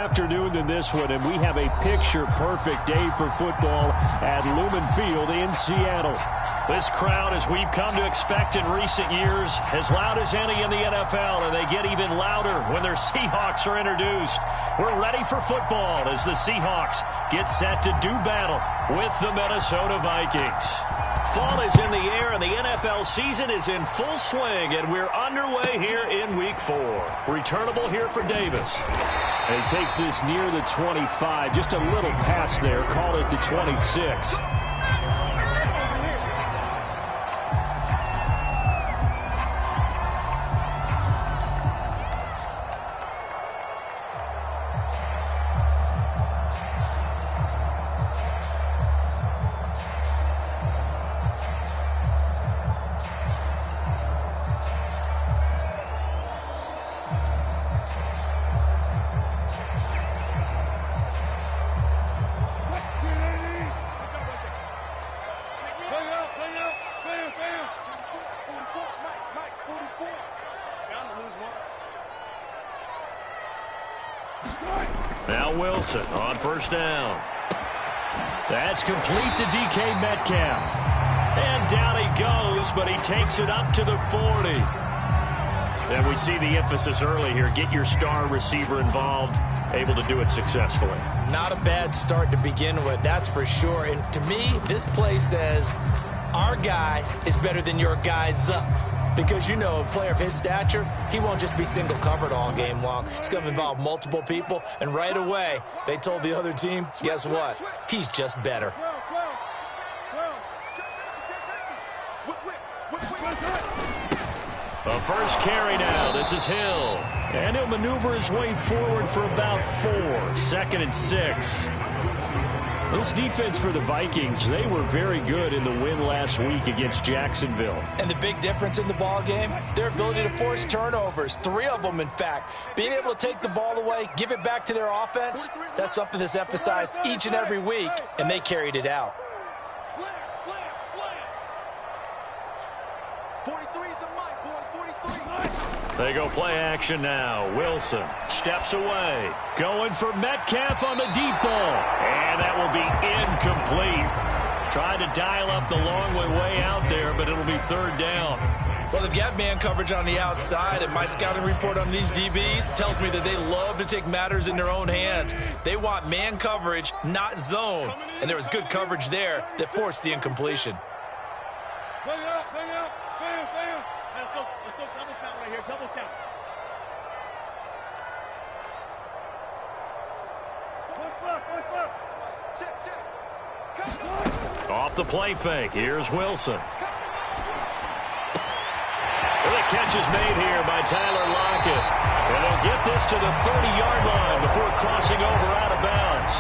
afternoon than this one, and we have a picture-perfect day for football at Lumen Field in Seattle. This crowd, as we've come to expect in recent years, as loud as any in the NFL, and they get even louder when their Seahawks are introduced. We're ready for football as the Seahawks get set to do battle with the Minnesota Vikings. Fall is in the air, and the NFL season is in full swing, and we're underway here in Week 4. Returnable here for Davis. And he takes this near the 25, just a little pass there, call it the 26. Now Wilson on first down. That's complete to DK Metcalf. And down he goes, but he takes it up to the 40. And we see the emphasis early here. Get your star receiver involved, able to do it successfully. Not a bad start to begin with, that's for sure. And to me, this play says our guy is better than your guy's because, you know, a player of his stature, he won't just be single covered all game long. It's going to involve multiple people, and right away, they told the other team, guess what? He's just better. The first carry now. This is Hill. And he'll maneuver his way forward for about 4. 2nd and 6. This defense for the Vikings, they were very good in the win last week against Jacksonville. And the big difference in the ball game, their ability to force turnovers, 3 of them, in fact. Being able to take the ball away, give it back to their offense, that's something that's emphasized each and every week, and they carried it out. Slam. 43 is the mic, boy, 43. They go play action now. Wilson steps away. Going for Metcalf on the deep ball. And that will be incomplete. Trying to dial up the long way out there, but it'll be 3rd down. Well, they've got man coverage on the outside, and my scouting report on these DBs tells me that they love to take matters in their own hands. They want man coverage, not zone. And there was good coverage there that forced the incompletion. Bring it up. Bam. Let's go double count right here, double count. One flip. Check. Off the play fake. Here's Wilson. The catch is made here by Tyler Lockett. And they'll get this to the 30-yard line before crossing over out of bounds.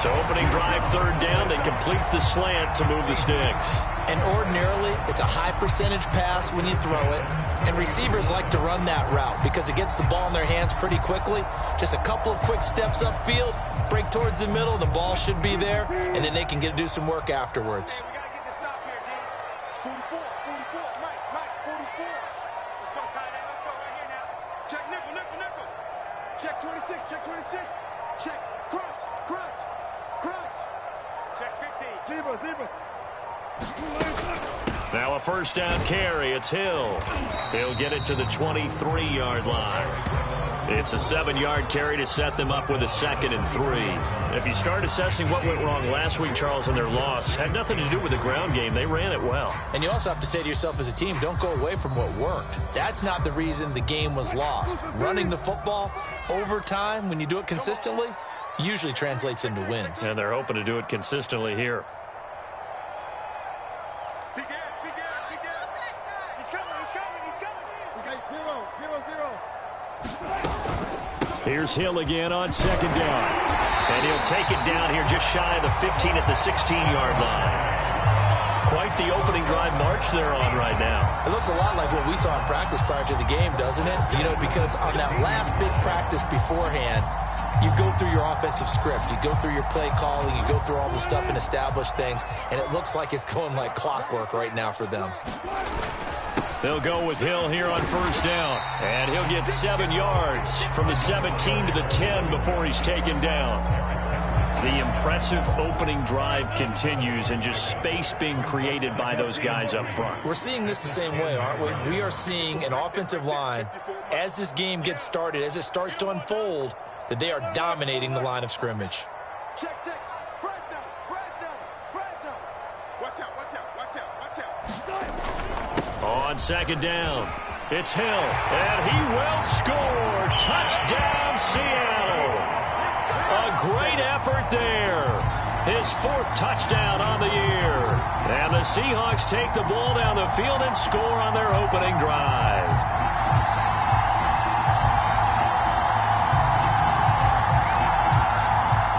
So opening drive, 3rd down. They complete the slant to move the sticks. And ordinarily, it's a high percentage pass when you throw it. And receivers like to run that route because it gets the ball in their hands pretty quickly. Just a couple of quick steps upfield, break towards the middle, the ball should be there, and then they can do some work afterwards. We got to get this stop here, D. 44, Mike, 44. Let's go, tight end. Let's go right here now. Check nickel. Check 26. Check crunch. Check 15. Zebra. Now a 1st down carry. It's Hill. He'll get it to the 23-yard line. It's a 7-yard carry to set them up with a 2nd and 3. If you start assessing what went wrong last week, Charles, in their loss, had nothing to do with the ground game. They ran it well. And you also have to say to yourself as a team, don't go away from what worked. That's not the reason the game was lost. Running the football over time, when you do it consistently, usually translates into wins. And they're hoping to do it consistently here. Be good. He's coming. Okay, 0. Here's Hill again on 2nd down. And he'll take it down here just shy of the 15 at the 16-yard line. Quite the opening drive march they're on right now. It looks a lot like what we saw in practice prior to the game, doesn't it? You know, because on that last big practice beforehand, you go through your offensive script, you go through your play calling, you go through all the stuff and establish things, and it looks like it's going like clockwork right now for them. They'll go with Hill here on first down. And he'll get 7 yards from the 17 to the 10 before he's taken down. The impressive opening drive continues, and just space being created by those guys up front. We're seeing this the same way, aren't we? We are seeing an offensive line, as this game gets started, as it starts to unfold, that they are dominating the line of scrimmage. Check, check. Press down, press down, press down. Watch out, watch out, watch out, watch out. On second down, it's Hill, and he will score. Touchdown, Seattle. A great effort there. His 4th touchdown on the year. And the Seahawks take the ball down the field and score on their opening drive.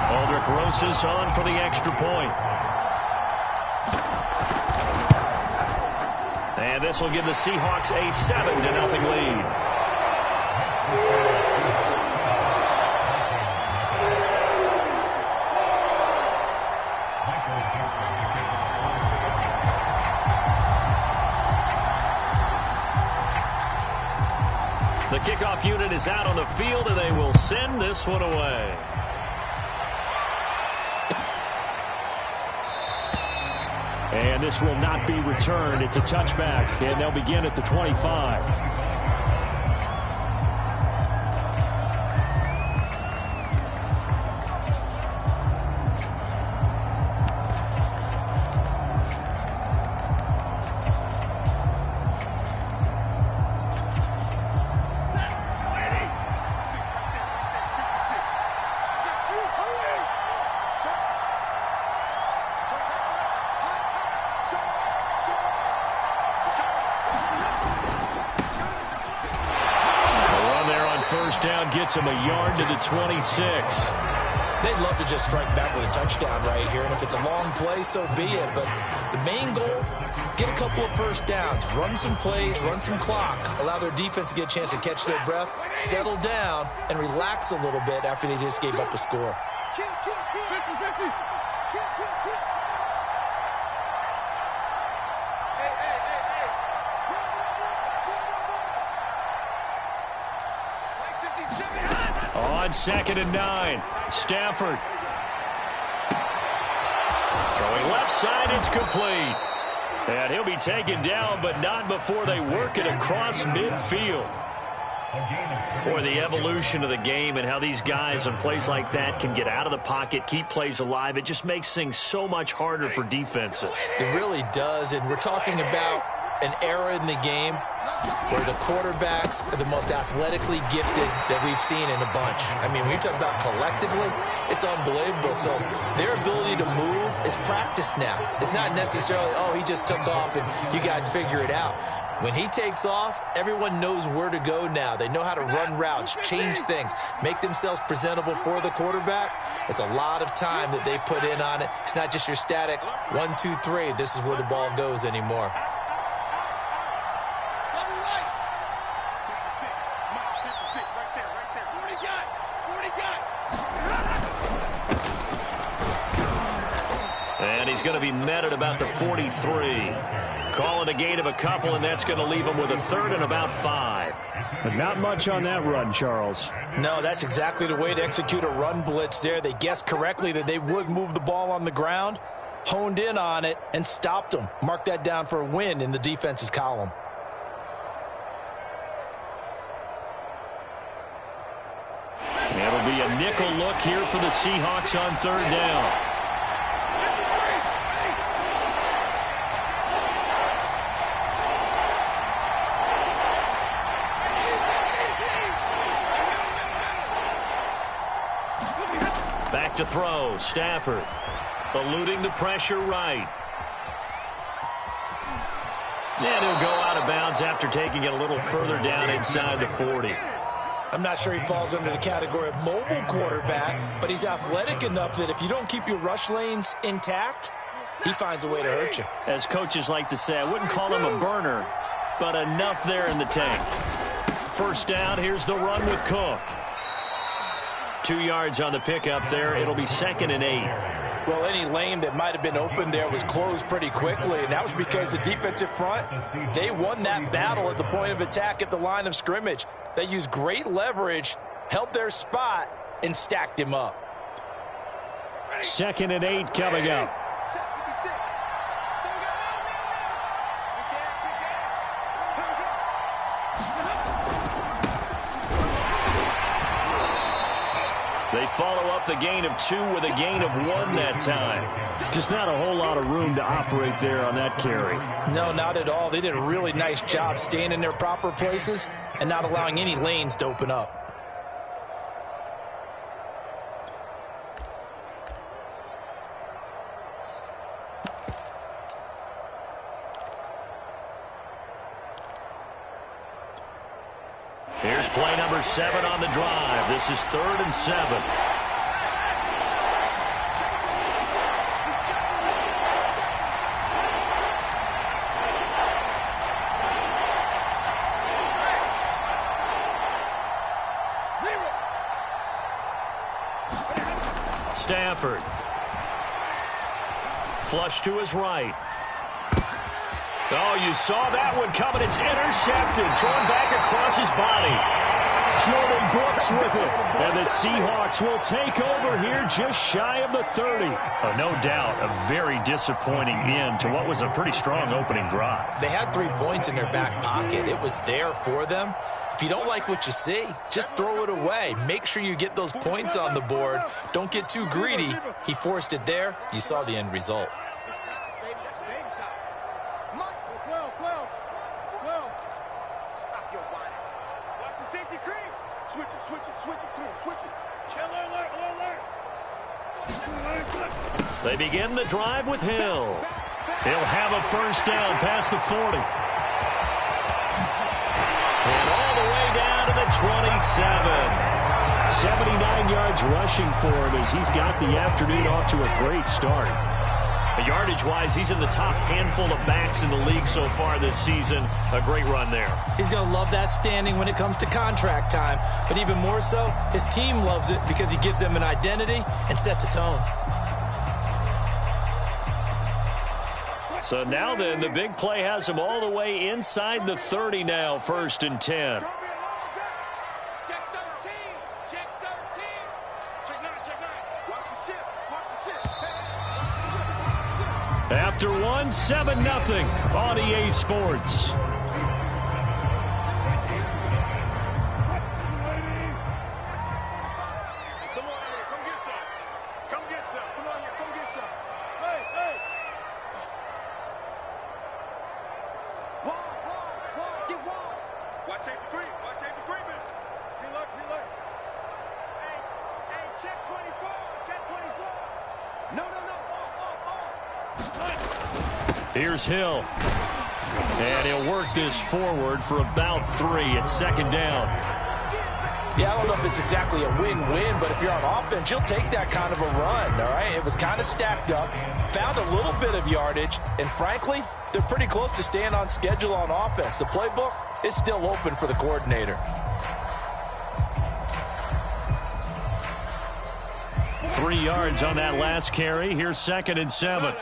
Aldrich Rosas on for the extra point. And this will give the Seahawks a 7-0 lead. The kickoff unit is out on the field, and they will send this one away. And this will not be returned. It's a touchback, and they'll begin at the 25. Gets him a yard to the 26. They'd love to just strike back with a touchdown right here, and if it's a long play, so be it. But the main goal, get a couple of first downs, run some plays, run some clock, allow their defense to get a chance to catch their breath, settle down, and relax a little bit after they just gave up a score. On 2nd and 9, Stafford. Throwing left side, it's complete. And he'll be taken down, but not before they work it across midfield. Boy, the evolution of the game and how these guys on plays like that can get out of the pocket, keep plays alive, it just makes things so much harder for defenses. It really does, and we're talking about an era in the game where the quarterbacks are the most athletically gifted that we've seen in a bunch. I mean, when you talk about collectively, it's unbelievable. So their ability to move is practiced now. It's not necessarily, oh, he just took off and you guys figure it out. When he takes off, everyone knows where to go now. They know how to run routes, change things, make themselves presentable for the quarterback. It's a lot of time that they put in on it. It's not just your static 1, 2, 3. This is where the ball goes anymore. And he's going to be met at about the 43. Calling a gain of a couple, and that's going to leave him with a 3rd and about 5. But not much on that run, Charles. No, that's exactly the way to execute a run blitz there. They guessed correctly that they would move the ball on the ground, honed in on it, and stopped them. Mark that down for a win in the defense's column. It'll be a nickel look here for the Seahawks on 3rd down. Back to throw, Stafford, eluding the pressure right. And he'll go out of bounds after taking it a little further down inside the 40. I'm not sure he falls under the category of mobile quarterback, but he's athletic enough that if you don't keep your rush lanes intact, he finds a way to hurt you. As coaches like to say, I wouldn't call him a burner, but enough there in the tank. First down, here's the run with Cook. 2 yards on the pickup there. It'll be 2nd and 8. Well, any lane that might have been open there was closed pretty quickly, and that was because the defensive front, they won that battle at the point of attack at the line of scrimmage. They used great leverage, held their spot, and stacked him up. 2nd and 8 coming up. They follow up the gain of 2 with a gain of 1 that time. Just not a whole lot of room to operate there on that carry. No, not at all. They did a really nice job staying in their proper places and not allowing any lanes to open up. Here's play number 7 on the drive. This is 3rd and 7. Stafford. Flush to his right. Oh, you saw that one coming. It's intercepted. Thrown back across his body. Jordan Brooks with it. And the Seahawks will take over here just shy of the 30. Oh, no doubt, a very disappointing end to what was a pretty strong opening drive. They had 3 points in their back pocket. It was there for them. If you don't like what you see, just throw it away. Make sure you get those points on the board. Don't get too greedy. He forced it there. You saw the end result. They begin the drive with Hill. He'll have a first down past the 40. And all the way down to the 27. 79 yards rushing for him as he's got the afternoon off to a great start. Yardage-wise, he's in the top handful of backs in the league so far this season. A great run there. He's going to love that standing when it comes to contract time. But even more so, his team loves it because he gives them an identity and sets a tone. So now then, the big play has him all the way inside the 30 now, 1st and 10. After 1, 7-0 on EA Sports. Here's Hill. And he'll work this forward for about 3 at 2nd down. Yeah, I don't know if it's exactly a win-win, but if you're on offense, you'll take that kind of a run, all right? It was kind of stacked up, found a little bit of yardage, and frankly, they're pretty close to staying on schedule on offense. The playbook is still open for the coordinator. 3 yards on that last carry. Here's 2nd and 7.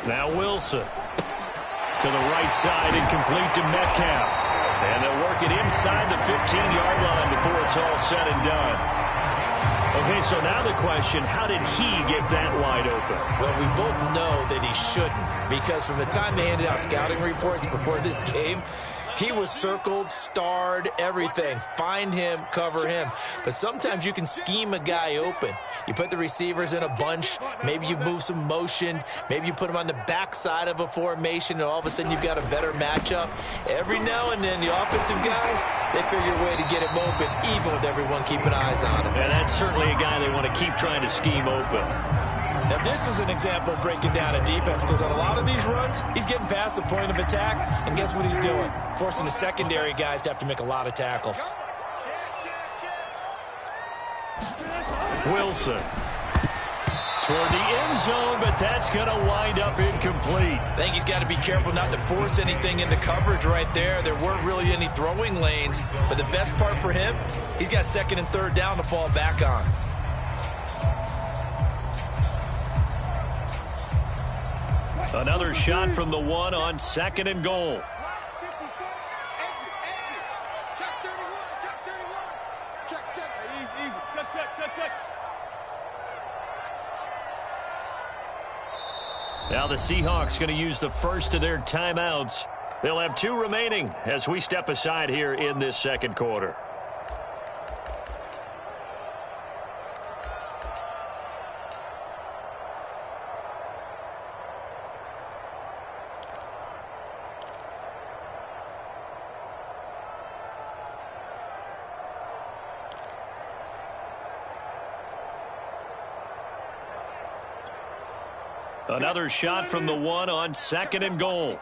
Now Wilson to the right side and complete to Metcalf. And they'll work it inside the 15-yard line before it's all said and done. Okay, so now the question, how did he get that wide open? Well, we both know that he shouldn't, because from the time they handed out scouting reports before this game, he was circled, starred, everything. Find him, cover him. But sometimes you can scheme a guy open. You put the receivers in a bunch. Maybe you move some motion. Maybe you put them on the backside of a formation, and all of a sudden you've got a better matchup. Every now and then, the offensive guys, they figure a way to get him open, even with everyone keeping eyes on him. And that's certainly a guy they want to keep trying to scheme open. Now, this is an example of breaking down a defense, because on a lot of these runs, he's getting past the point of attack, and guess what he's doing? Forcing the secondary guys to have to make a lot of tackles. Wilson. Toward the end zone, but that's going to wind up incomplete. I think he's got to be careful not to force anything into coverage right there. There weren't really any throwing lanes, but the best part for him, he's got second and third down to fall back on. Another shot from the one on second and goal. Now the Seahawks going to use the first of their timeouts. They'll have 2 remaining as we step aside here in this second quarter. Another shot from the one on second and goal.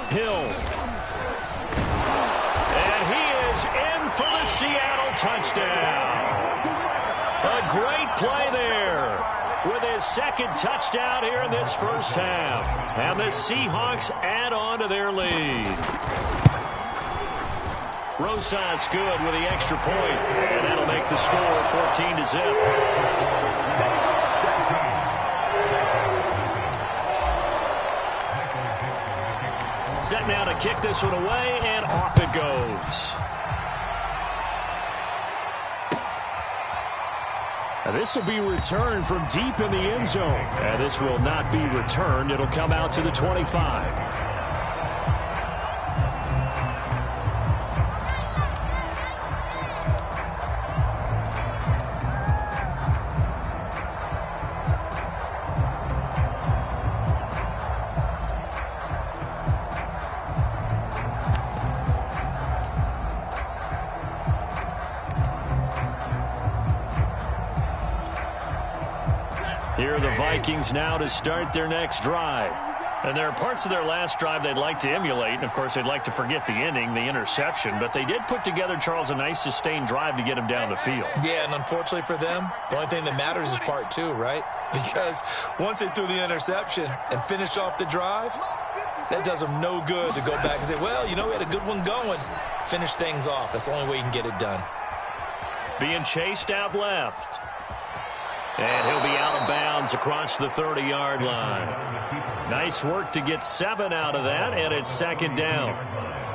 Hill. And he is in for the Seattle touchdown. A great play there with his second touchdown here in this first half. And the Seahawks add on to their lead. Rosas good with the extra point, and that'll make the score 14-0. Set now to kick this one away, and off it goes. This will be returned from deep in the end zone. And this will not be returned. It'll come out to the 25. Here are the Vikings now to start their next drive. And there are parts of their last drive they'd like to emulate. And, of course, they'd like to forget the ending, the interception. But they did put together, Charles, a nice sustained drive to get him down the field. Yeah, and unfortunately for them, the only thing that matters is part 2, right? Because once they threw the interception and finished off the drive, that does them no good to go back and say, well, you know, we had a good one going. Finish things off. That's the only way you can get it done. Being chased out left. And he'll be out of bounds across the 30-yard line. Nice work to get 7 out of that, and it's second down.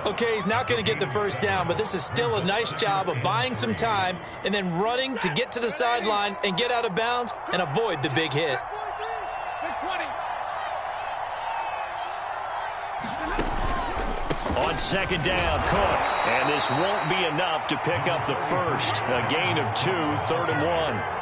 Okay, he's not going to get the first down, but this is still a nice job of buying some time and then running to get to the sideline and get out of bounds and avoid the big hit. On second down, Cook. And this won't be enough to pick up the first. A gain of 2, 3rd and 1.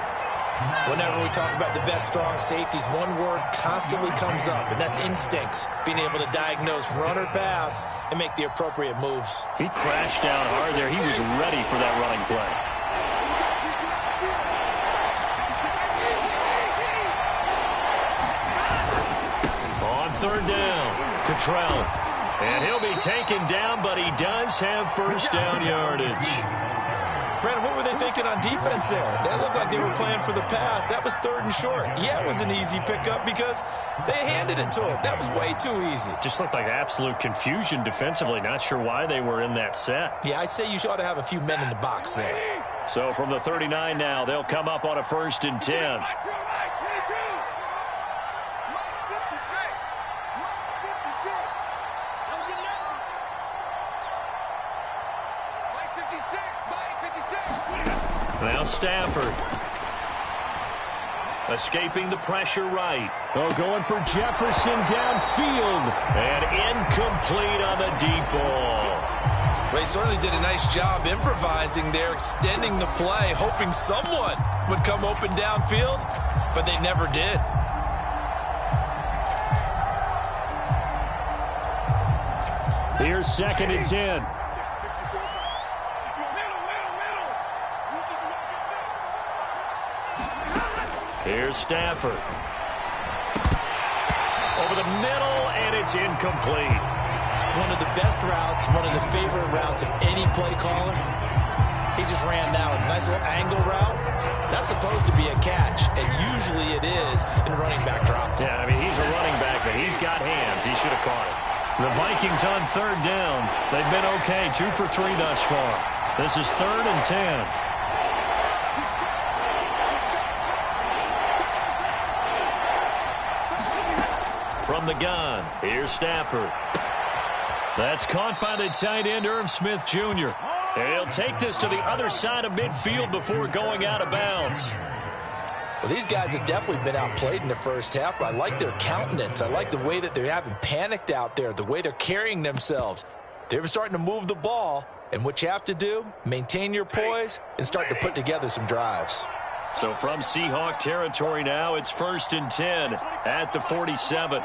Whenever we talk about the best strong safeties, one word constantly comes up, and that's instincts. Being able to diagnose run or pass and make the appropriate moves. He crashed down hard there. He was ready for that running play. On third down, Cottrell. And he'll be taken down, but he does have first down yardage. Brandon, what were they thinking on defense there? That looked like they were playing for the pass. That was 3rd and short. Yeah, it was an easy pickup because they handed it to him. That was way too easy. Just looked like absolute confusion defensively. Not sure why they were in that set. Yeah, I'd say you ought to have a few men in the box there. So from the 39 now, they'll come up on a 1st and 10. Now Stafford. Escaping the pressure right. Oh, going for Jefferson downfield. And incomplete on the deep ball. They certainly did a nice job improvising there, extending the play, hoping someone would come open downfield, but they never did. Here's 2nd and 10. Here's Stafford. Over the middle, and it's incomplete. One of the best routes, one of the favorite routes of any play caller. He just ran that one. Nice little angle route. That's supposed to be a catch, and usually it is in running back drop. Yeah, I mean, he's a running back, but he's got hands. He should have caught it. The Vikings on third down. They've been okay, 2 for 3 thus far. This is 3rd and 10. From the gun, here's Stafford. That's caught by the tight end, Irv Smith Jr. And he'll take this to the other side of midfield before going out of bounds. Well, these guys have definitely been outplayed in the first half, but I like their countenance. I like the way that they haven't panicked out there, the way they're carrying themselves. They're starting to move the ball, and what you have to do, maintain your poise and start to put together some drives. So from Seahawk territory now, it's 1st and 10 at the 47.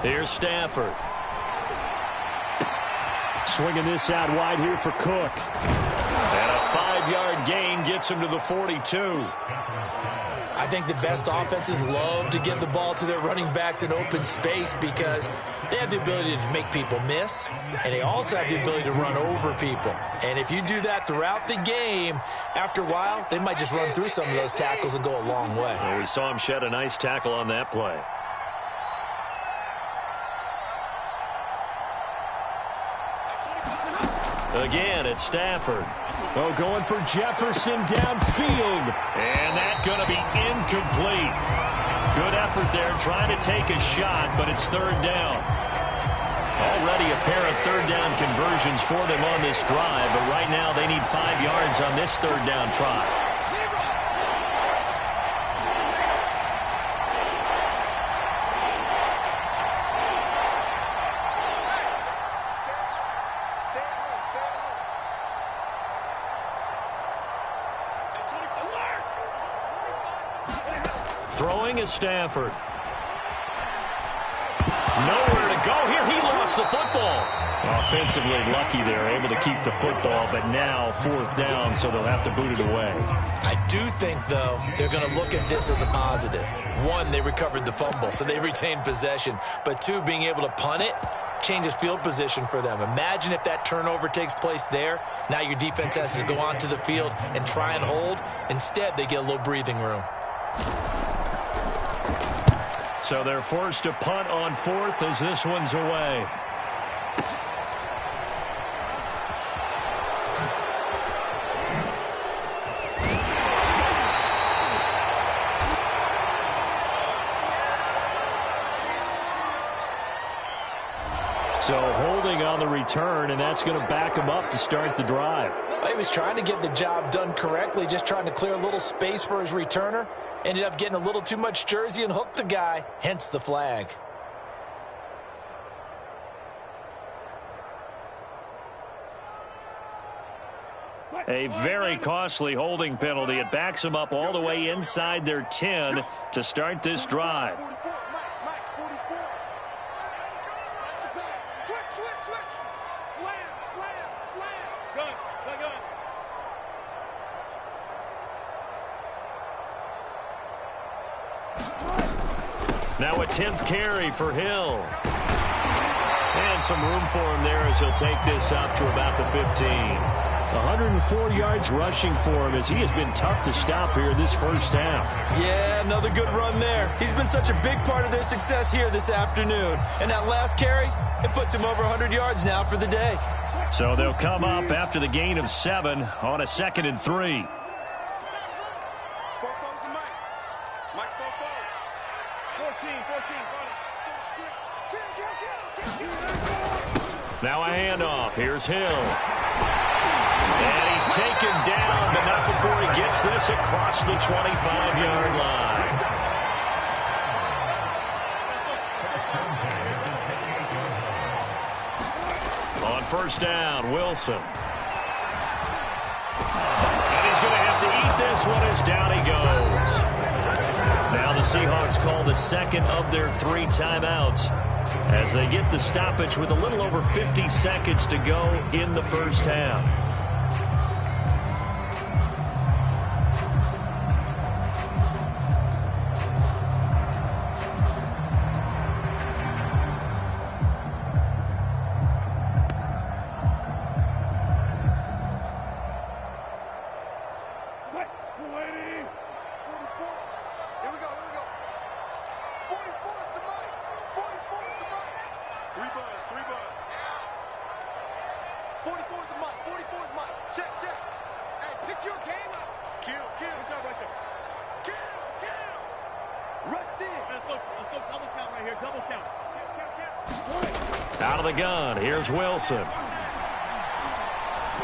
Here's Stafford. Swinging this out wide here for Cook. And a 5-yard gain gets him to the 42. I think the best offenses love to give the ball to their running backs in open space because they have the ability to make people miss, and they also have the ability to run over people. And if you do that throughout the game, after a while, they might just run through some of those tackles and go a long way. Well, we saw him shed a nice tackle on that play. Again, it's Stafford. Oh, going for Jefferson downfield. And that's going to be incomplete. Good effort there trying to take a shot, but it's 3rd down. Already a pair of 3rd down conversions for them on this drive, but right now they need 5 yards on this 3rd down try. Throwing is Stafford. Nowhere to go here. He lost the football. Offensively lucky they're able to keep the football, but now 4th down, so they'll have to boot it away. I do think, though, they're going to look at this as a positive. 1, they recovered the fumble, so they retained possession. But 2, being able to punt it changes field position for them. Imagine if that turnover takes place there. Now your defense has to go onto the field and try and hold. Instead, they get a little breathing room. So they're forced to punt on 4th as this one's away. So holding on the return, and that's going to back him up to start the drive. He was trying to get the job done correctly, just trying to clear a little space for his returner. Ended up getting a little too much jersey and hooked the guy, hence the flag. A very costly holding penalty. It backs them up all the way inside their 10 to start this drive. Now a 10th carry for Hill. And some room for him there as he'll take this up to about the 15. 104 yards rushing for him as he has been tough to stop here this first half. Yeah, another good run there. He's been such a big part of their success here this afternoon. And that last carry, it puts him over 100 yards now for the day. So they'll come up after the gain of 7 on a 2nd and 3. Now a handoff. Here's Hill. And he's taken down, but not before he gets this across the 25-yard line. On 1st down, Wilson. And he's going to have to eat this one as down he goes. Now the Seahawks call the second of their 3 timeouts as they get the stoppage with a little over 50 seconds to go in the first half. Out of the gun, here's Wilson.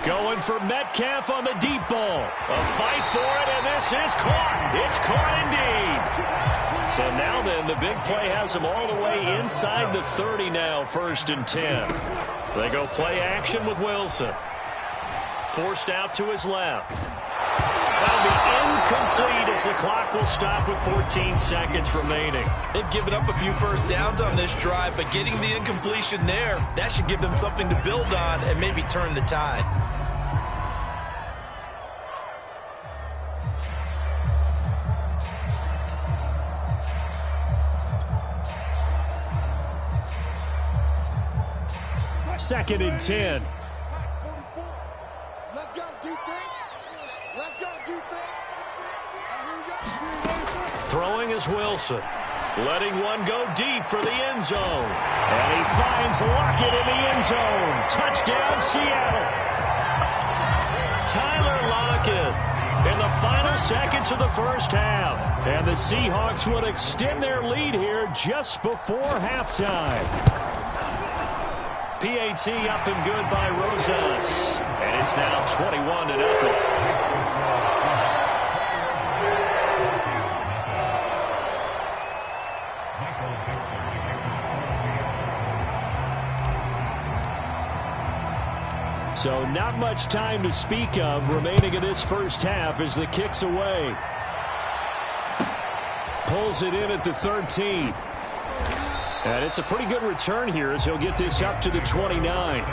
Going for Metcalf on the deep ball. A fight for it, and this is caught. It's caught indeed. So now then, the big play has them all the way inside the 30 now, 1st and 10. They go play action with Wilson. Forced out to his left. That'll be incomplete as the clock will stop with 14 seconds remaining. They've given up a few first downs on this drive, but getting the incompletion there, that should give them something to build on and maybe turn the tide. Second and 10. Let's go defense. Let's go defense. Throwing is Wilson. Letting one go deep for the end zone. And he finds Lockett in the end zone. Touchdown, Seattle. Tyler Lockett in the final seconds of the first half. And the Seahawks would extend their lead here just before halftime. PAT up and good by Rosas. And it's now 21-0. So not much time to speak of remaining in this first half as the kick's away. Pulls it in at the 13. And it's a pretty good return here as he'll get this up to the 29.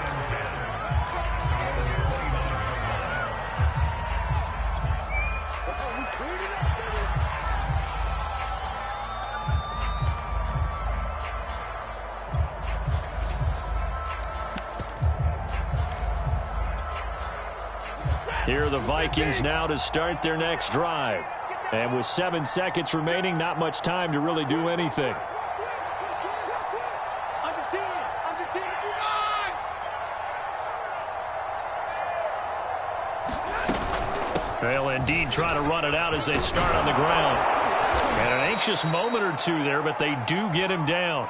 Here are the Vikings now to start their next drive. And with 7 seconds remaining, not much time to really do anything. They'll indeed try to run it out as they start on the ground. And an anxious moment or two there, but they do get him down.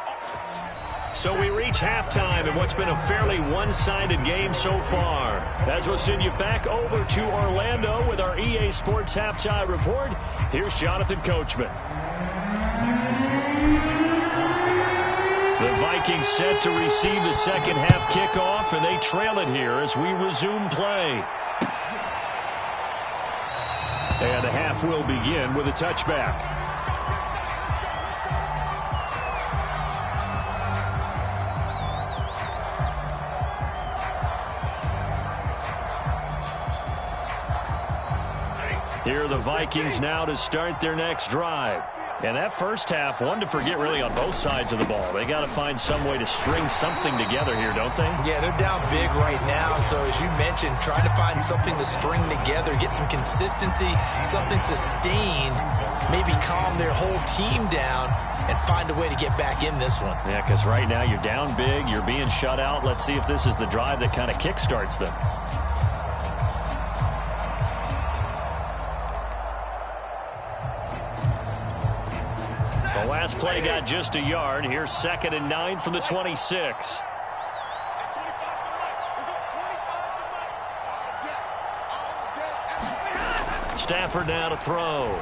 So we reach halftime in what's been a fairly one-sided game so far. As we'll send you back over to Orlando with our EA Sports Halftime Report, here's Jonathan Coachman. The Vikings set to receive the second half kickoff, and they trail it here as we resume play. And the half will begin with a touchback. Here are the Vikings now to start their next drive. And that first half, one to forget really on both sides of the ball. They got to find some way to string something together here, don't they? Yeah, they're down big right now. So as you mentioned, trying to find something to string together, get some consistency, something sustained, maybe calm their whole team down and find a way to get back in this one. Yeah, because right now you're down big, you're being shut out. Let's see if this is the drive that kind of kickstarts them. The last play got just a yard. Here's 2nd and 9 from the 26. Stafford now to throw.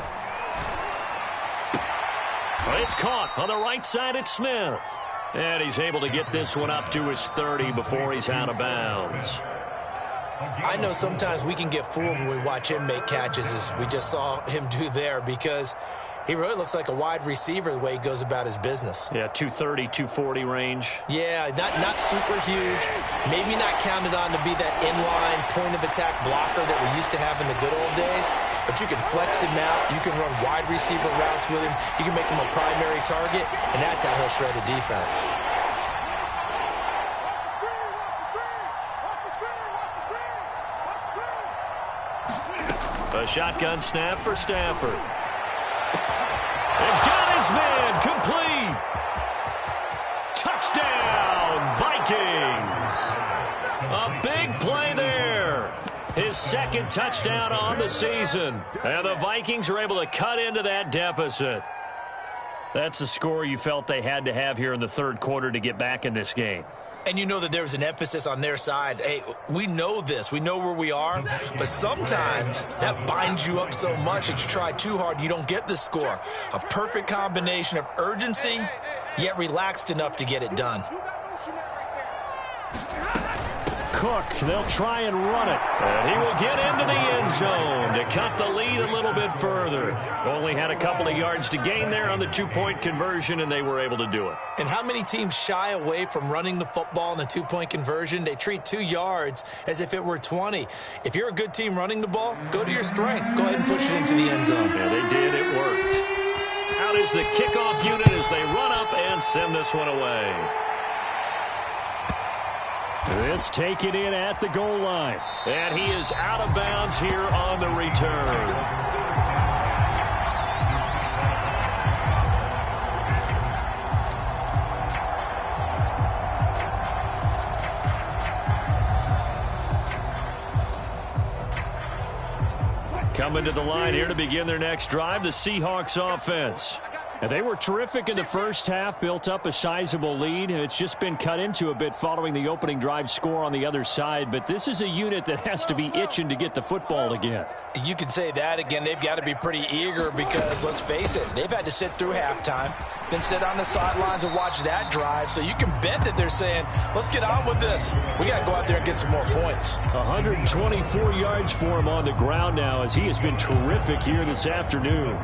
It's caught on the right side at Smith. And he's able to get this one up to his 30 before he's out of bounds. I know sometimes we can get fooled when we watch him make catches, as we just saw him do there, because He really looks like a wide receiver the way he goes about his business. Yeah, 230, 240 range. Yeah, not super huge. Maybe not counted on to be that inline point-of-attack blocker that we used to have in the good old days. But you can flex him out. You can run wide receiver routes with him. You can make him a primary target, and that's how he'll shred a defense. A shotgun snap for Stafford. And got his man complete. Touchdown, Vikings. A big play there. His second touchdown on the season. And the Vikings are able to cut into that deficit. That's a score you felt they had to have here in the third quarter to get back in this game. And you know that there was an emphasis on their side. Hey, we know this. We know where we are. But sometimes that binds you up so much that you try too hard, you don't get the score. A perfect combination of urgency, yet relaxed enough to get it done. Cook, they'll try and run it. And he will get into the end zone to cut the lead a little bit further. Only had a couple of yards to gain there on the two-point conversion, and they were able to do it. And how many teams shy away from running the football in the two-point conversion? They treat 2 yards as if it were 20. If you're a good team running the ball, go to your strength. Go ahead and push it into the end zone. Yeah, they did. It worked. Out is the kickoff unit as they run up and send this one away. This taken in at the goal line. And he is out of bounds here on the return. Coming to the line here to begin their next drive, the Seahawks offense. And they were terrific in the first half, built up a sizable lead, and it's just been cut into a bit following the opening drive score on the other side. But this is a unit that has to be itching to get the football again. You can say that again. They've got to be pretty eager because, let's face it, they've had to sit through halftime, then sit on the sidelines and watch that drive. So you can bet that they're saying, let's get on with this. We got to go out there and get some more points. 124 yards for him on the ground now as he has been terrific here this afternoon.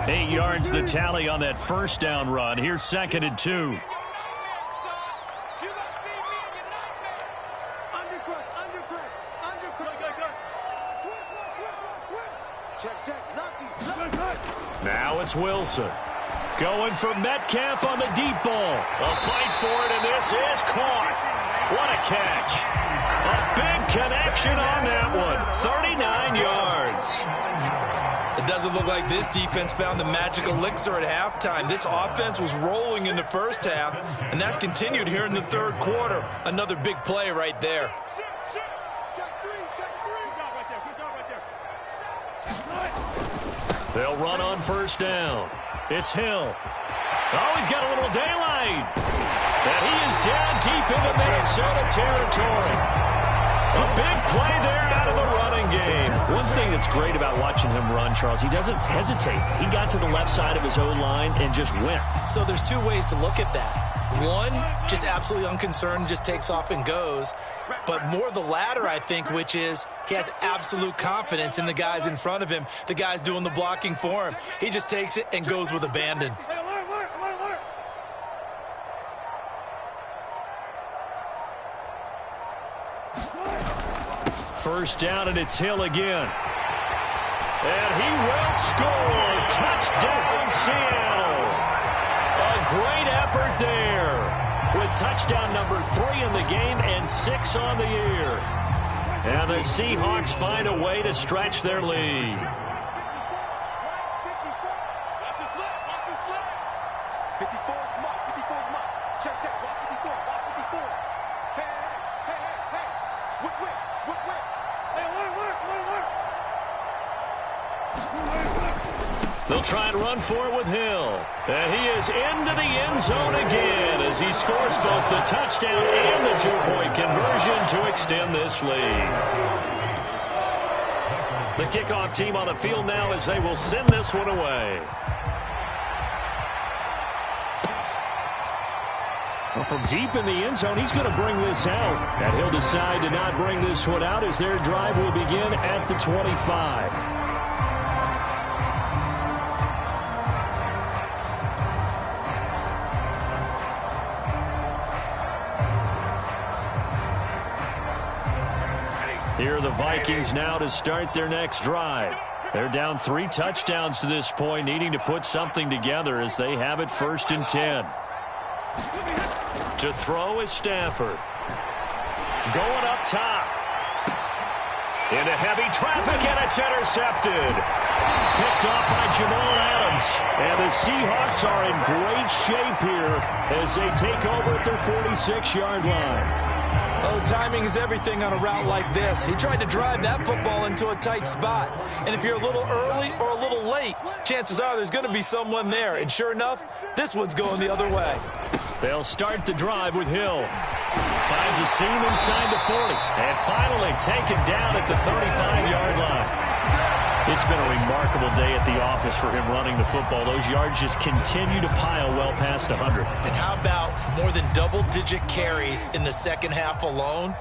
8 yards the tally on that first down run. Here's 2nd and 2. Now it's Wilson. Going for Metcalf on the deep ball. A fight for it, and this is caught. What a catch. A big connection on that one. 39 yards. It doesn't look like this defense found the magic elixir at halftime. This offense was rolling in the first half, and that's continued here in the third quarter. Another big play right there. They'll run on first down. It's Hill. Oh, he's got a little daylight. And he is down deep into Minnesota territory. A big play there out of the running game. One thing that's great about watching him run, Charles, he doesn't hesitate. He got to the left side of his O-line and just went. So there's two ways to look at that. One, just absolutely unconcerned, just takes off and goes. But more the latter, I think, which is he has absolute confidence in the guys in front of him, the guys doing the blocking for him. He just takes it and goes with abandon. First down, and it's Hill again. And he will score. Touchdown, Seattle. A great effort there with touchdown number 3 in the game and 6 on the year. And the Seahawks find a way to stretch their lead. They'll try and run for it with Hill. And he is into the end zone again as he scores both the touchdown and the two-point conversion to extend this lead. The kickoff team on the field now as they will send this one away. Well, from deep in the end zone, he's going to bring this out. And he'll decide to not bring this one out as their drive will begin at the 25. Here are the Vikings now to start their next drive. They're down 3 touchdowns to this point, needing to put something together as they have it 1st and 10. To throw is Stafford. Going up top. Into heavy traffic, and it's intercepted. Picked off by Jamal Adams. And the Seahawks are in great shape here as they take over at their 46-yard line. Oh, timing is everything on a route like this. He tried to drive that football into a tight spot. And if you're a little early or a little late, chances are there's going to be someone there. And sure enough, this one's going the other way. They'll start the drive with Hill. Finds a seam inside the 40. And finally taken down at the 35-yard line. It's been a remarkable day at the office for him running the football. Those yards just continue to pile well past 100. And how about more than double-digit carries in the second half alone?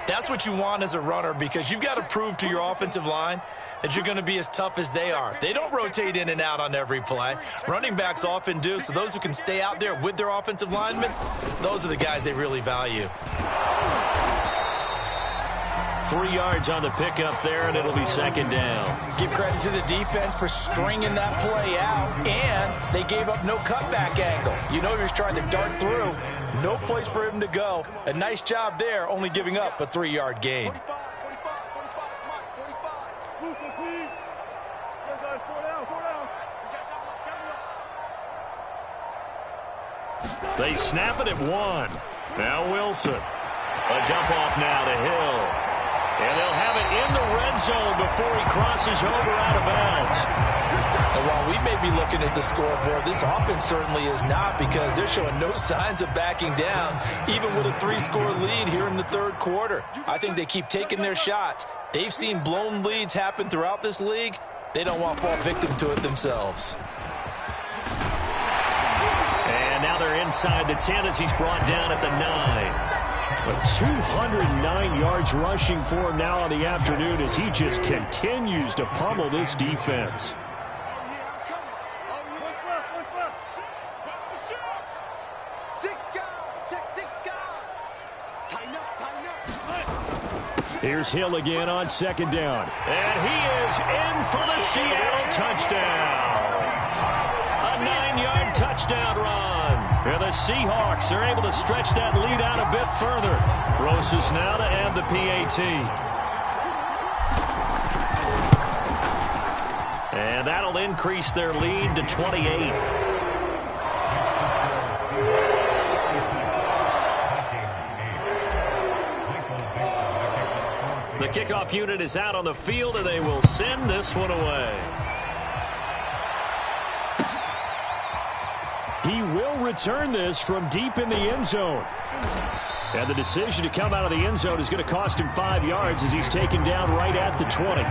That's what you want as a runner, because you've got to prove to your offensive line that you're going to be as tough as they are. They don't rotate in and out on every play. Running backs often do, so those who can stay out there with their offensive linemen, those are the guys they really value. 3 yards on the pickup there, and it'll be 2nd down. Give credit to the defense for stringing that play out, and they gave up no cutback angle. You know he was trying to dart through. No place for him to go. A nice job there, only giving up a 3-yard gain. 45, 45. They snap it at 1. Now Wilson. A dump off now to Hill. And they'll have it in the red zone before he crosses over out of bounds. And while we may be looking at the scoreboard, this offense certainly is not, because they're showing no signs of backing down, even with a 3-score lead here in the 3rd quarter. I think they keep taking their shots. They've seen blown leads happen throughout this league. They don't want to fall victim to it themselves. And now they're inside the 10 as he's brought down at the 9. But 209 yards rushing for him now on the afternoon as he just continues to pummel this defense. Here's Hill again on 2nd down. And he is in for the Seattle touchdown. A 9-yard touchdown run. And the Seahawks are able to stretch that lead out a bit further. Roses now to end the PAT. And that'll increase their lead to 28. The kickoff unit is out on the field, and they will send this one away. He will return this from deep in the end zone. And the decision to come out of the end zone is going to cost him 5 yards as he's taken down right at the 20.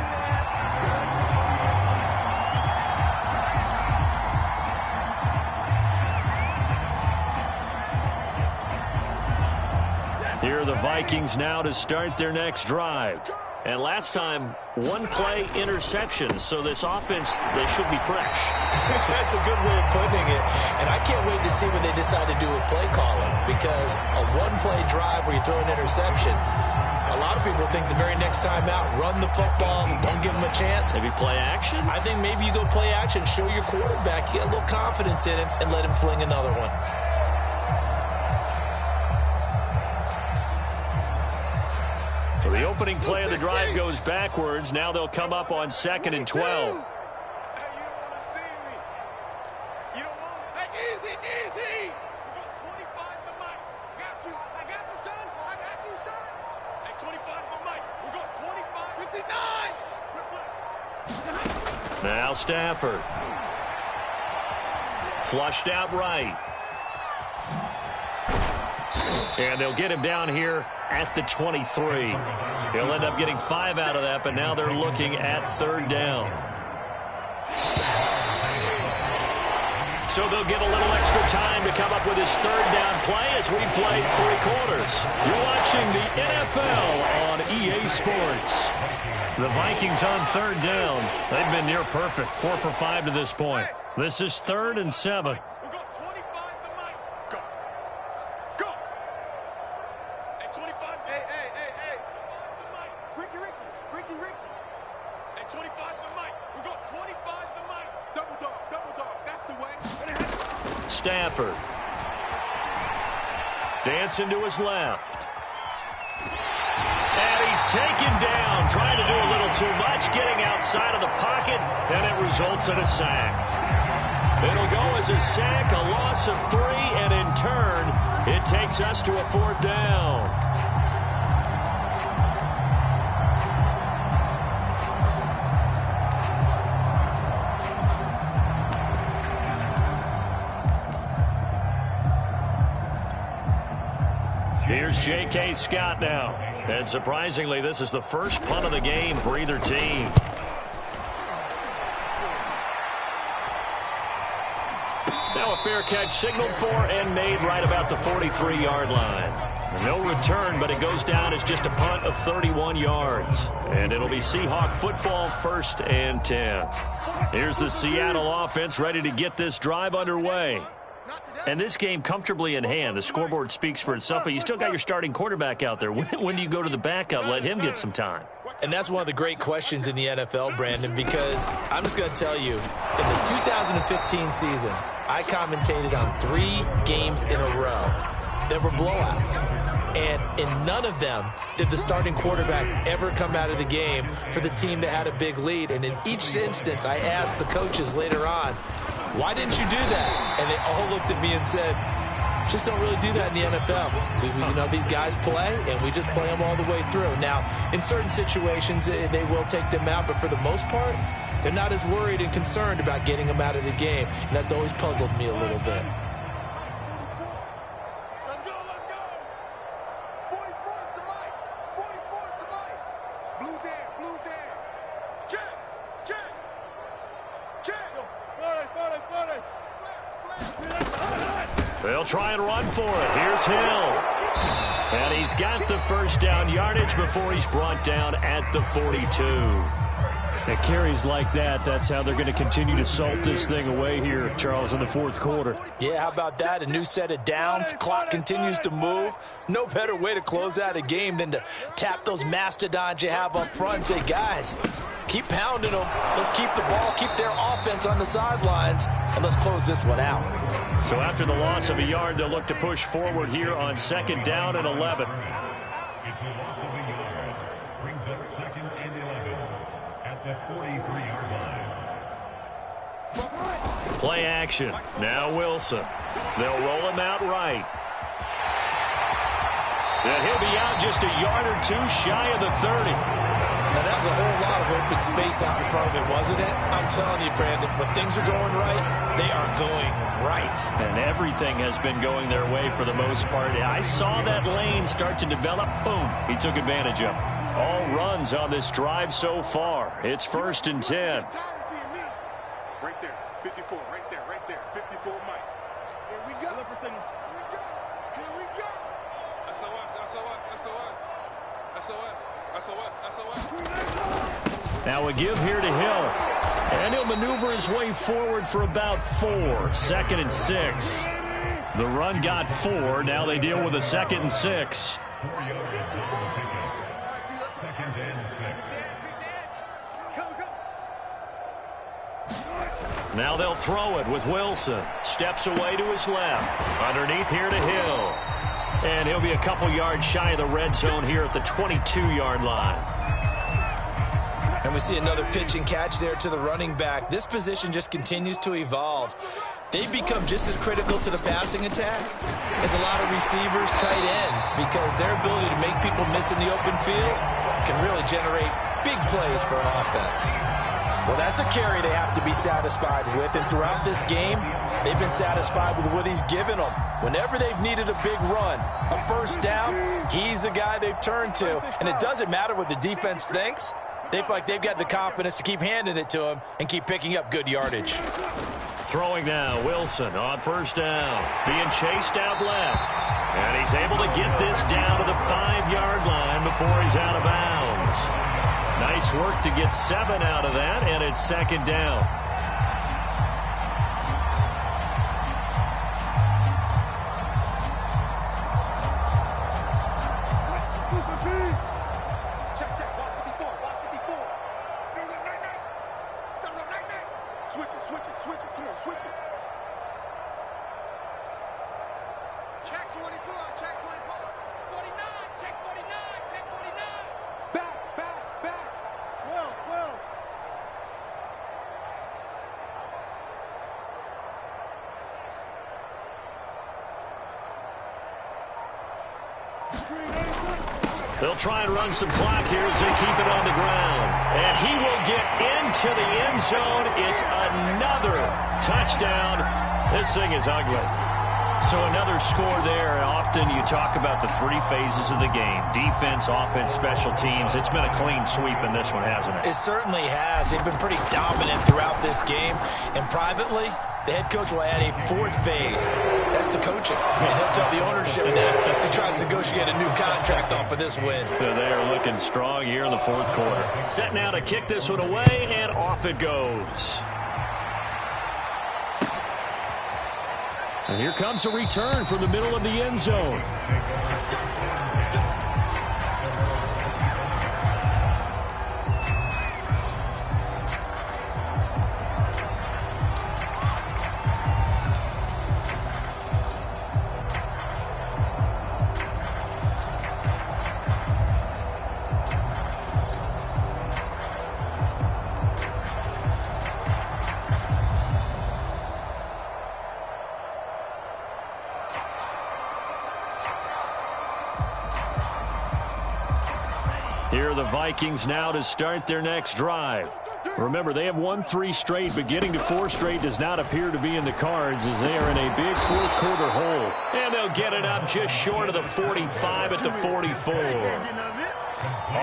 Here are the Vikings now to start their next drive. And last time, 1-play interception. So this offense, they should be fresh. That's a good way of putting it. And I can't wait to see what they decide to do with play calling, because a 1-play drive where you throw an interception, a lot of people think the very next time out, run the football, don't give them a chance. Maybe play action? I think maybe you go play action, show your quarterback, get a little confidence in him, and let him fling another one. So the opening play of the drive goes backwards. Now they'll come up on 2nd and 12. Now Stafford. Flushed out right. And they'll get him down here at the 23. He'll end up getting 5 out of that, but now they're looking at 3rd down. So they'll get a little extra time to come up with his third down play as we played 3 quarters. You're watching the NFL on EA Sports. The Vikings on third down. They've been near perfect, 4 for 5 to this point. This is 3rd and 7. We got 25 to Mike. Go. Go. Hey, 25. Hey. Ricky. Hey, 25 to Mike. We got 25 to Mike. Double dog. That's the way. Stafford. Dancing to his left. And he's taken down, trying to do a little too much, getting outside of the pocket, and it results in a sack. It'll go as a sack, a loss of 3, and in turn, it takes us to a 4th down. Here's J.K. Scott now. And surprisingly, this is the first punt of the game for either team. Now a fair catch signaled for and made right about the 43-yard line. No return, but it goes down as just a punt of 31 yards. And it'll be Seahawk football, 1st and 10. Here's the Seattle offense ready to get this drive underway. And this game comfortably in hand. The scoreboard speaks for itself, but you still got your starting quarterback out there. When do you go to the backup? Let him get some time. And that's one of the great questions in the NFL, Brandon, because I'm just going to tell you, in the 2015 season, I commentated on 3 games in a row that were blowouts. And in none of them did the starting quarterback ever come out of the game for the team that had a big lead. And in each instance, I asked the coaches later on, why didn't you do that? And they all looked at me and said, just don't really do that in the NFL. You know, these guys play, and we just play them all the way through. Now, in certain situations, they will take them out, but for the most part, they're not as worried and concerned about getting them out of the game, and that's always puzzled me a little bit. Let's go. 44's the Mike. 44's the Mike. Blue down. Check. They'll try and run for it. Here's Hill. And he's got the first down yardage before he's brought down at the 42. At carries like that, that's how they're going to continue to salt this thing away here, Charles, in the 4th quarter. Yeah, how about that? A new set of downs. Clock continues to move. No better way to close out a game than to tap those mastodons you have up front and say, guys, keep pounding them. Let's keep the ball, keep their offense on the sidelines, and let's close this one out. So after the loss of a yard, they'll look to push forward here on 2nd down and 11. Brings up 2nd and 11 at the 43-yard line. Play action. Now Wilson. They'll roll him out right. And he'll be out just a yard or 2 shy of the 30. Now, that was a whole lot of open space out in front of him, wasn't it? I'm telling you, Brandon, when things are going right, they are going right. And everything has been going their way for the most part. I saw that lane start to develop. Boom. He took advantage of it. All runs on this drive so far. It's 1st and 10. Right there. 54. Right there. 54 Mike. Here we go. Here we go. SOS. Now a give here to Hill. And he'll maneuver his way forward for about 4. 2nd and 6. The run got 4. Now they deal with a 2nd and 6. Now they'll throw it with Wilson. Steps away to his left. Underneath here to Hill. And he'll be a couple yards shy of the red zone here at the 22-yard line. And we see another pitch and catch there to the running back. This position just continues to evolve. They've become just as critical to the passing attack as a lot of receivers, tight ends, because their ability to make people miss in the open field can really generate big plays for an offense. Well, that's a carry they have to be satisfied with, and throughout this game, they've been satisfied with what he's given them. Whenever they've needed a big run, a first down, he's the guy they've turned to, and it doesn't matter what the defense thinks. They feel like they've got the confidence to keep handing it to him and keep picking up good yardage. Throwing now, Wilson on first down. Being chased out left. And he's able to get this down to the 5-yard line before he's out of bounds. Nice work to get 7 out of that, and it's second down. Switch it. Come on, switch it. Check 24. Check 24. 49. Check 49. Check 49. Back. Well. They'll try and run some clock here as they keep it on the ground. And he will get into the end zone. It's another touchdown. This thing is ugly. So another score there. Often you talk about the 3 phases of the game. Defense, offense, special teams. It's been a clean sweep in this one, hasn't it? It certainly has. They've been pretty dominant throughout this game. And privately, the head coach will add a 4th phase. That's the coaching. And he'll tell the ownership that as he tries to negotiate a new contract off of this win. So they are looking strong here in the 4th quarter. Set now to kick this one away, and off it goes. And here comes a return from the middle of the end zone. Here are the Vikings now to start their next drive. Remember, they have won 3 straight, but getting to 4 straight does not appear to be in the cards as they are in a big 4th quarter hole. And they'll get it up just short of the 45 at the 44.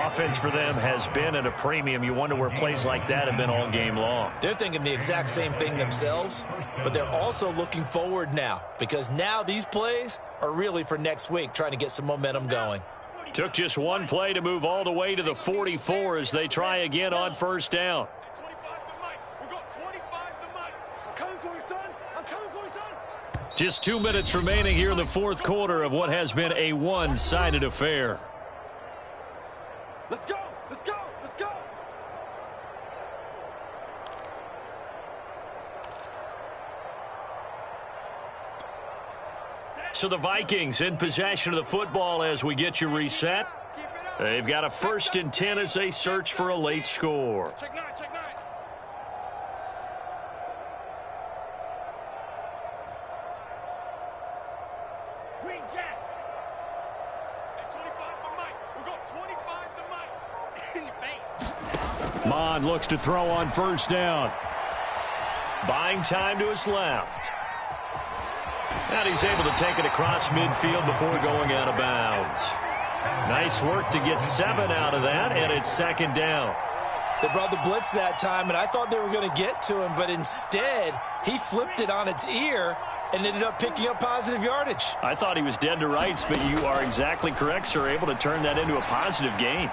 Offense for them has been at a premium. You wonder where plays like that have been all game long. They're thinking the exact same thing themselves, but they're also looking forward now because now these plays are really for next week, trying to get some momentum going. Took just 1 play to move all the way to the 44 as they try again on first down. 25 to Mike. We got 25 to Mike. I'm coming for you, son. I'm coming for you, son. Just 2 minutes remaining here in the 4th quarter of what has been a one-sided affair. Let's go. Let's go. Let's go. So the Vikings in possession of the football as we get you reset. They've got a 1st and 10 as they search for a late score. Check 9. Check 9. Green Jets. At 25 to Mike. We got 25 to Mike. In your face. Mond looks to throw on first down. Buying time to his left. And he's able to take it across midfield before going out of bounds. Nice work to get 7 out of that, and it's second down. They brought the blitz that time, and I thought they were going to get to him, but instead, he flipped it on its ear and ended up picking up positive yardage. I thought he was dead to rights, but you are exactly correct, sir. Able to turn that into a positive gain.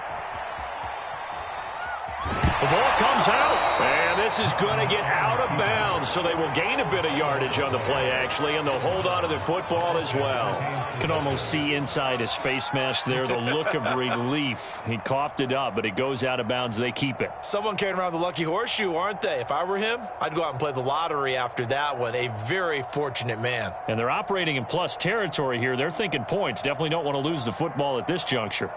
The ball comes out, and this is going to get out of bounds, so they will gain a bit of yardage on the play, actually, and they'll hold on to the football as well. You can almost see inside his face mask there the look of relief. He coughed it up, but it goes out of bounds. They keep it. Someone carrying around the lucky horseshoe, aren't they? If I were him, I'd go out and play the lottery after that one. A very fortunate man. And they're operating in plus territory here. They're thinking points. Definitely don't want to lose the football at this juncture.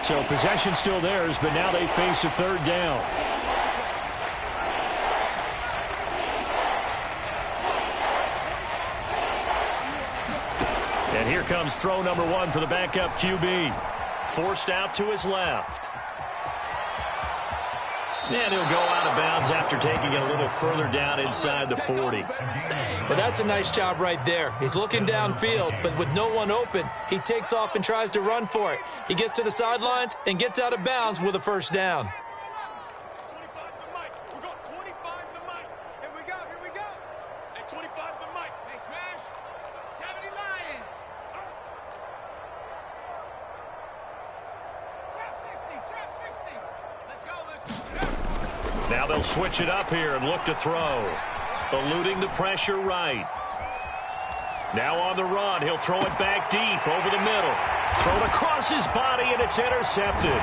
So possession still theirs, but now they face a 3rd down. And here comes throw number 1 for the backup QB. Forced out to his left. And he'll go out of bounds downs after taking it a little further down inside the 40. Well, that's a nice job right there. He's looking downfield, but with no one open, he takes off and tries to run for it. He gets to the sidelines and gets out of bounds with a first down. 25 to the mic. We're going 25 to the mic. Here we go. Here we go. Hey, 25 to the mic. Hey, smash. 70 Lion. Trap 60. Trap 60. Let's go. Let's go. Now they'll switch it up here and look to throw. Eluding the pressure right. Now on the run, he'll throw it back deep over the middle. Thrown across his body, and it's intercepted.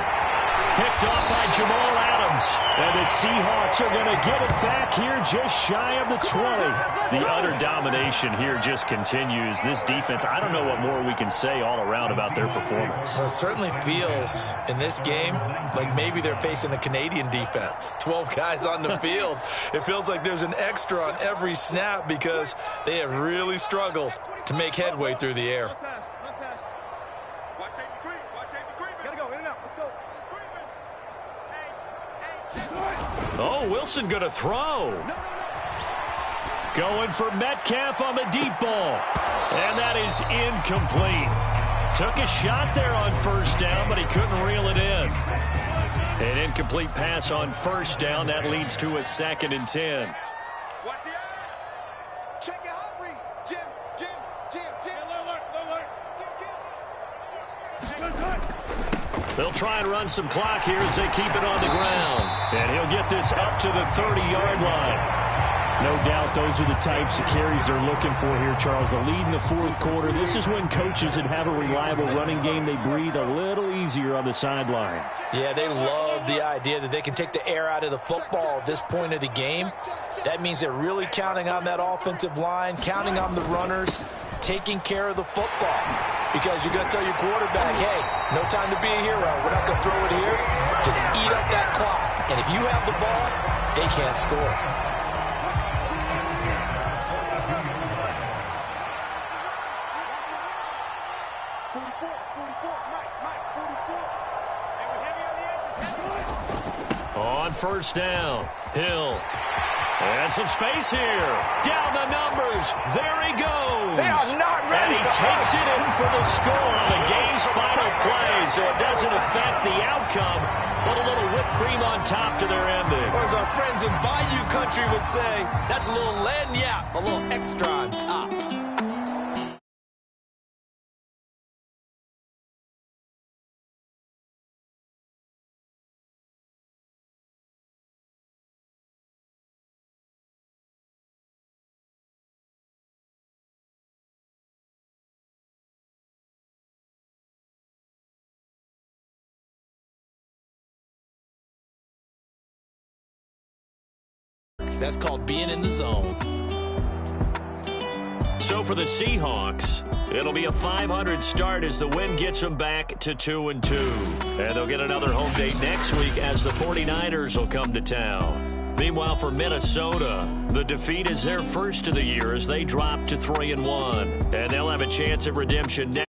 Picked off by Jamal Adams. And the Seahawks are going to get it back here just shy of the 20. The utter domination here just continues. This defense, I don't know what more we can say all around about their performance. Well, it certainly feels in this game like maybe they're facing a Canadian defense. 12 guys on the field. It feels like there's an extra on every snap because they have really struggled to make headway through the air. Watch safety creep. Watch safety creep. Gotta go. In and out. Let's go. Oh, Wilson going to throw. Going for Metcalf on the deep ball. And that is incomplete. Took a shot there on first down, but he couldn't reel it in. An incomplete pass on first down. That leads to a 2nd and 10. Watch the eye. Check your hot read. Jim. They'll try and run some clock here as they keep it on the ground. And he'll get this up to the 30-yard line. No doubt those are the types of carries they're looking for here, Charles. The lead in the fourth quarter. This is when coaches that have a reliable running game, they breathe a little easier on the sideline. Yeah, they love the idea that they can take the air out of the football at this point of the game. That means they're really counting on that offensive line, counting on the runners, taking care of the football. Because you're going to tell your quarterback, hey, no time to be a hero. We're not going to throw it here. Just eat up that clock. And if you have the ball, they can't score. On first down, Hill. And some space here. Down the numbers. There he goes. They are not ready. And he takes it in for the score on the game's final play, so it doesn't affect the outcome, but a little whipped cream on top to their ending. Or as our friends in Bayou Country would say, that's a little lagniappe, a little extra on top. That's called being in the zone. So for the Seahawks, it'll be a 500 start as the win gets them back to 2-2. And they'll get another home date next week as the 49ers will come to town. Meanwhile, for Minnesota, the defeat is their first of the year as they drop to 3-1. And they'll have a chance at redemption next.